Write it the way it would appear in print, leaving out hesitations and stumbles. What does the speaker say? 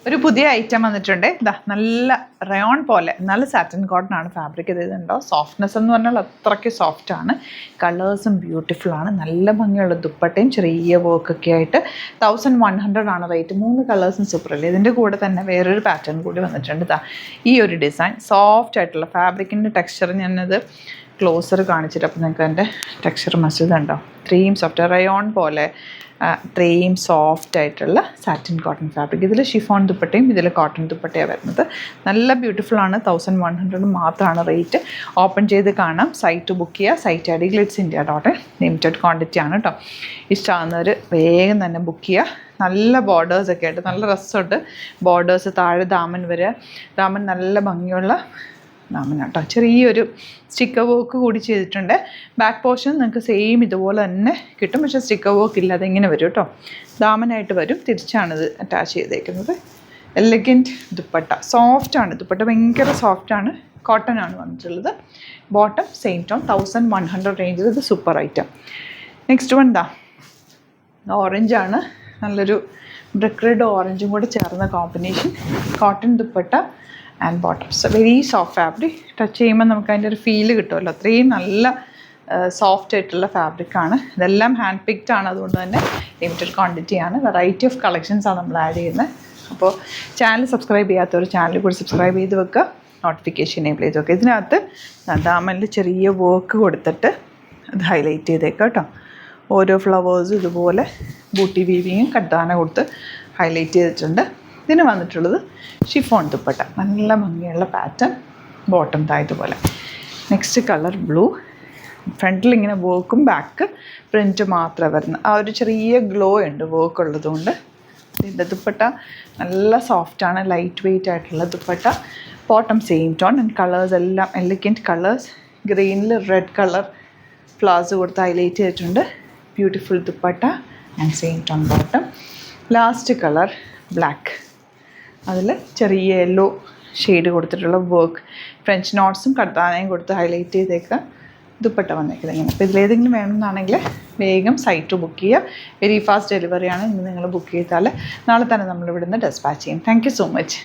ഒരു പുതിയ ഐറ്റം വന്നിട്ടുണ്ട്. ഇതാ നല്ല റയോൺ പോലെ, നല്ല സാറ്റിൻ കോട്ടൺ ആണ് ഫാബ്രിക്. ഇതുണ്ടോ സോഫ്റ്റ്നെസ് എന്ന് പറഞ്ഞാൽ അത്രയ്ക്ക് സോഫ്റ്റ് ആണ്. കളേഴ്സും ബ്യൂട്ടിഫുൾ ആണ്. നല്ല ഭംഗിയുള്ള ദുപ്പട്ടയും ചെറിയ വർക്കൊക്കെ ആയിട്ട് 1100 ആണ് റേറ്റ്. 3 കളേഴ്സും സൂപ്പർ അല്ലേ. ഇതിൻ്റെ കൂടെ തന്നെ വേറൊരു പാറ്റേൺ കൂടി വന്നിട്ടുണ്ട്. ഇതാ ഈ ഒരു ഡിസൈൻ സോഫ്റ്റ് ആയിട്ടുള്ള ഫാബ്രിക്കിൻ്റെ ടെക്സ്ചർ ഞാനത് ക്ലോസർ കാണിച്ചിട്ട് അപ്പോൾ നിങ്ങൾക്ക് അതിൻ്റെ ടെക്സ്ചർ മസിൽ ഉണ്ടോ, ഇത്രയും സോഫ്റ്റ് റയോൺ പോലെ ഇത്രയും സോഫ്റ്റ് ആയിട്ടുള്ള സാറ്റിൻ കോട്ടൺ ഫാബ്രിക്. ഇതിൽ ഷിഫോൺ ദുപ്പട്ടയും ഇതിൽ കോട്ടൺ ദുപ്പട്ടയാണ് വരുന്നത്. നല്ല ബ്യൂട്ടിഫുൾ ആണ്. 1100 മാത്രമാണ് റേറ്റ്. ഓപ്പൺ ചെയ്ത് കാണാം. സൈറ്റ് ബുക്ക് ചെയ്യുക. സൈറ്റ് ഐ ഡി glitz.india. ലിമിറ്റഡ് ക്വാണ്ടിറ്റി ആണ് കേട്ടോ. ഇഷ്ടമാകുന്നവർ വേഗം തന്നെ ബുക്ക് ചെയ്യുക. നല്ല ബോർഡേഴ്സൊക്കെ ആയിട്ട് നല്ല രസമുണ്ട്. ബോർഡേഴ്സ് താഴെ ദാമൻ വരെ, ദാമൻ നല്ല ഭംഗിയുള്ള ദാമനാട്ടോ. ചെറിയൊരു സ്റ്റിക്കർ വർക്ക് കൂടി ചെയ്തിട്ടുണ്ട്. ബാക്ക് പോർഷൻ നിങ്ങൾക്ക് സെയിം ഇതുപോലെ തന്നെ കിട്ടും, പക്ഷേ സ്റ്റിക്കർ വർക്ക് ഇല്ലാതെ ഇങ്ങനെ വരും കേട്ടോ. ദാമനായിട്ട് വരും. തിരിച്ചാണിത് അറ്റാച്ച് ചെയ്തേക്കുന്നത്. എലഗൻറ്റ് ദുപ്പട്ട, സോഫ്റ്റാണ് ദുപ്പട്ട, ഭയങ്കര സോഫ്റ്റാണ്. കോട്ടൺ ആണ് വന്നിട്ടുള്ളത്. ബോട്ടം സെയിം ടോൺ 1100 റേഞ്ചിൽ. ഇത് സൂപ്പർ ഐറ്റം. നെക്സ്റ്റ് വൺ ദാ ഓറഞ്ചാണ്. നല്ലൊരു ബ്രിക്ക് റെഡ് ഓറഞ്ചും കൂടെ ചേർന്ന combination. Cotton dupatta and bottoms very soft fabric. Touch ചെയ്യുമ്പോൾ നമുക്ക് അതിൻ്റെ ഒരു ഫീല് കിട്ടുമല്ലോ. അത്രയും നല്ല സോഫ്റ്റ് ആയിട്ടുള്ള ഫാബ്രിക്കാണ്. ഇതെല്ലാം ഹാൻഡ് പിക്ഡ് ആണ്. അതുകൊണ്ട് തന്നെ ലിമിറ്റഡ് ക്വാണ്ടിറ്റി ആണ്. വെറൈറ്റി ഓഫ് കളക്ഷൻസാണ് നമ്മൾ ആഡ് ചെയ്യുന്നത്. അപ്പോൾ ചാനൽ സബ്സ്ക്രൈബ് ചെയ്യാത്തവർ ചാനൽ കൂടി സബ്സ്ക്രൈബ് ചെയ്ത് വെക്കുക. നോട്ടിഫിക്കേഷൻ എനേബിൾ ചെയ്ത് വെക്കുക. ഇതിനകത്ത് ദാമനിൽ ചെറിയ വർക്ക് കൊടുത്തിട്ട് അത് ഹൈലൈറ്റ് ചെയ്തേക്കാം കേട്ടോ. ഓരോ ഫ്ലവേഴ്സും ഇതുപോലെ ബൂട്ടി വീവിങ്ങും കട്ടാന കൊടുത്ത് ഹൈലൈറ്റ് ചെയ്തിട്ടുണ്ട്. ഇതിന് വന്നിട്ടുള്ളത് ഷിഫോൺ ദുപ്പട്ട, നല്ല ഭംഗിയുള്ള പാറ്റേൺ. ബോട്ടം തായതുപോലെ. Next colour blue. ഫ്രണ്ടിൽ ഇങ്ങനെ വർക്കും ബാക്ക് പ്രിൻറ്റ് മാത്രമേ വരുന്നത്. ആ ഒരു ചെറിയ ഗ്ലോ ഉണ്ട് വർക്ക് ഉള്ളതുകൊണ്ട്. ഇതിൻ്റെ ദുപ്പട്ട നല്ല സോഫ്റ്റാണ്, ലൈറ്റ് വെയ്റ്റ് ആയിട്ടുള്ള dupatta. Bottom same tone and colours എല്ലാം എലഗൻറ്റ് കളേഴ്സ്. ഗ്രീനിൽ റെഡ് കളർ ഫ്ലവേഴ്സ് കൊടുത്ത് ഹൈലൈറ്റ് ചെയ്തിട്ടുണ്ട്. Beautiful dupatta and same tone bottom. Last colour black. അതിൽ ചെറിയ യെല്ലോ ഷെയ്ഡ് കൊടുത്തിട്ടുള്ള വർക്ക്, ഫ്രഞ്ച് നോട്ട്സും കർത്താനയും കൊടുത്ത് ഹൈലൈറ്റ് ചെയ്തേക്കുക. ദുപ്പട്ട വന്നേക്കുന്നത് ഇങ്ങനെ. അപ്പോൾ ഇതിലേതെങ്കിലും വേണമെന്നാണെങ്കിൽ വേഗം സൈറ്റ് ബുക്ക് ചെയ്യുക. വെരി ഫാസ്റ്റ് ഡെലിവറിയാണ്. ഇന്ന് നിങ്ങൾ ബുക്ക് ചെയ്താൽ നാളെ തന്നെ നമ്മൾ ഇവിടുന്ന് ഡെസ്പാച്ച് ചെയ്യും. Thank you so much.